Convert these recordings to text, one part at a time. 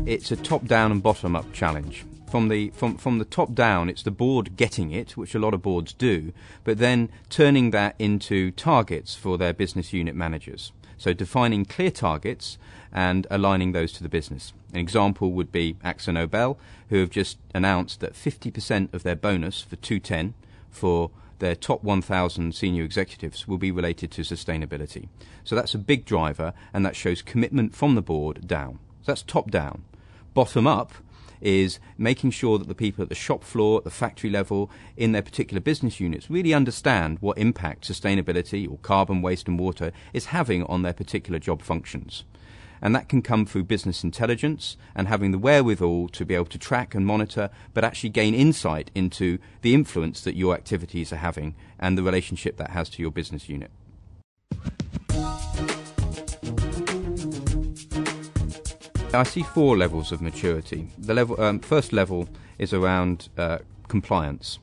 It's a top-down and bottom-up challenge. From the top down, it's the board getting it, which a lot of boards do, but then turning that into targets for their business unit managers. So defining clear targets and aligning those to the business. An example would be AXA Nobel, who have just announced that 50% of their bonus for 210 for their top 1,000 senior executives will be related to sustainability. So that's a big driver, and that shows commitment from the board down. So that's top down. Bottom up is making sure that the people at the shop floor, at the factory level, in their particular business units really understand what impact sustainability or carbon, waste and water is having on their particular job functions. And that can come through business intelligence and having the wherewithal to be able to track and monitor, but actually gain insight into the influence that your activities are having and the relationship that has to your business unit. I see 4 levels of maturity. The first level is around compliance.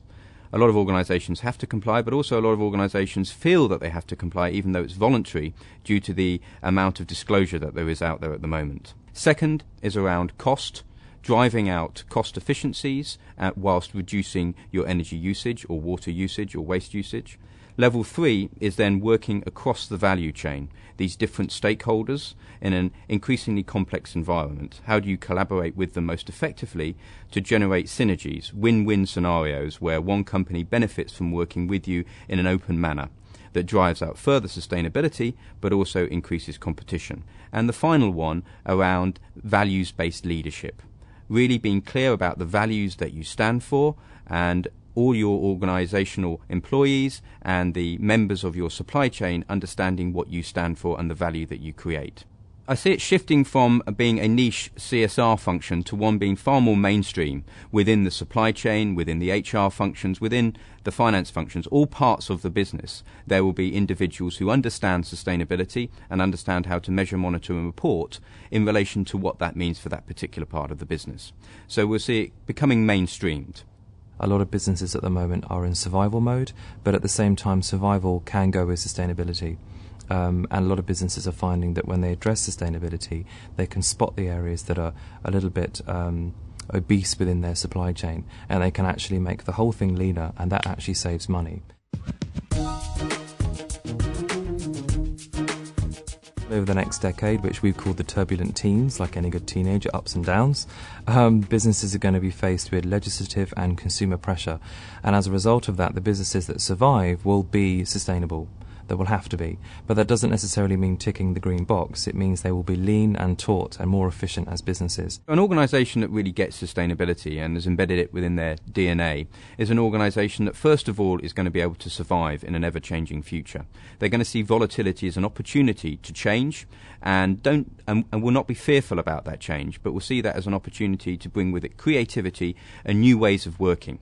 A lot of organisations have to comply, but also a lot of organisations feel that they have to comply even though it's voluntary due to the amount of disclosure that there is out there at the moment. Second is around cost, driving out cost efficiencies whilst reducing your energy usage or water usage or waste usage. Level 3 is then working across the value chain, these different stakeholders in an increasingly complex environment. How do you collaborate with them most effectively to generate synergies, win-win scenarios where one company benefits from working with you in an open manner that drives out further sustainability but also increases competition. And the final one around values-based leadership, really being clear about the values that you stand for, and all your organisational employees and the members of your supply chain understanding what you stand for and the value that you create. I see it shifting from being a niche CSR function to one being far more mainstream within the supply chain, within the HR functions, within the finance functions, all parts of the business. There will be individuals who understand sustainability and understand how to measure, monitor and report in relation to what that means for that particular part of the business. So we'll see it becoming mainstreamed. A lot of businesses at the moment are in survival mode, but at the same time survival can go with sustainability. And a lot of businesses are finding that when they address sustainability, they can spot the areas that are a little bit obese within their supply chain, and they can actually make the whole thing leaner, and that actually saves money. Over the next decade, which we've called the turbulent teens, like any good teenager, ups and downs, businesses are going to be faced with legislative and consumer pressure. And as a result of that, the businesses that survive will be sustainable. They will have to be. But that doesn't necessarily mean ticking the green box. It means they will be lean and taut and more efficient as businesses. An organisation that really gets sustainability and has embedded it within their DNA is an organisation that first of all is going to be able to survive in an ever-changing future. They're going to see volatility as an opportunity to change and will not be fearful about that change, but will see that as an opportunity to bring with it creativity and new ways of working.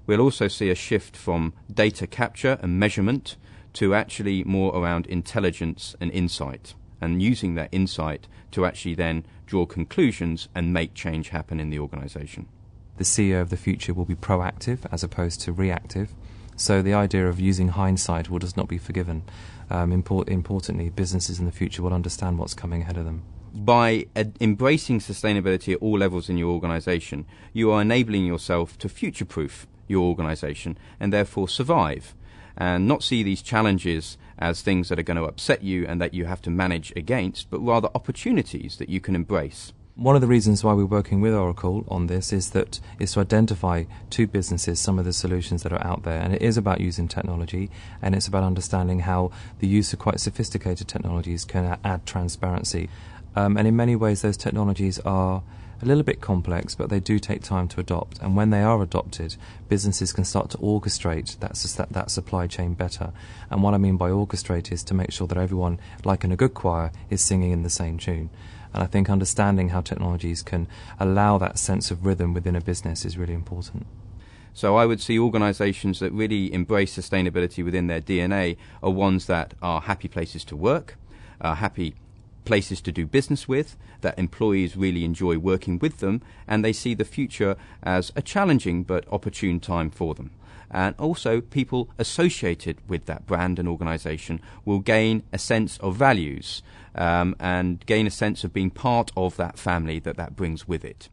We'll also see a shift from data capture and measurement to actually more around intelligence and insight, and using that insight to actually then draw conclusions and make change happen in the organisation. The CEO of the future will be proactive as opposed to reactive, so the idea of using hindsight will just not be forgiven. Importantly, businesses in the future will understand what's coming ahead of them. By embracing sustainability at all levels in your organisation, you are enabling yourself to future-proof your organisation and therefore survive, and not see these challenges as things that are going to upset you and that you have to manage against, but rather opportunities that you can embrace. One of the reasons why we're working with Oracle on this is to identify to businesses some of the solutions that are out there, and it is about using technology, and it's about understanding how the use of quite sophisticated technologies can add transparency. And in many ways those technologies are a little bit complex, but they do take time to adopt, and when they are adopted, businesses can start to orchestrate that supply chain better. And what I mean by orchestrate is to make sure that everyone, like in a good choir, is singing in the same tune. And I think understanding how technologies can allow that sense of rhythm within a business is really important. So I would see organisations that really embrace sustainability within their DNA are ones that are happy places to work, are happy places to do business with, that employees really enjoy working with them, and they see the future as a challenging but opportune time for them. and also people associated with that brand and organisation will gain a sense of values and gain a sense of being part of that family that brings with it.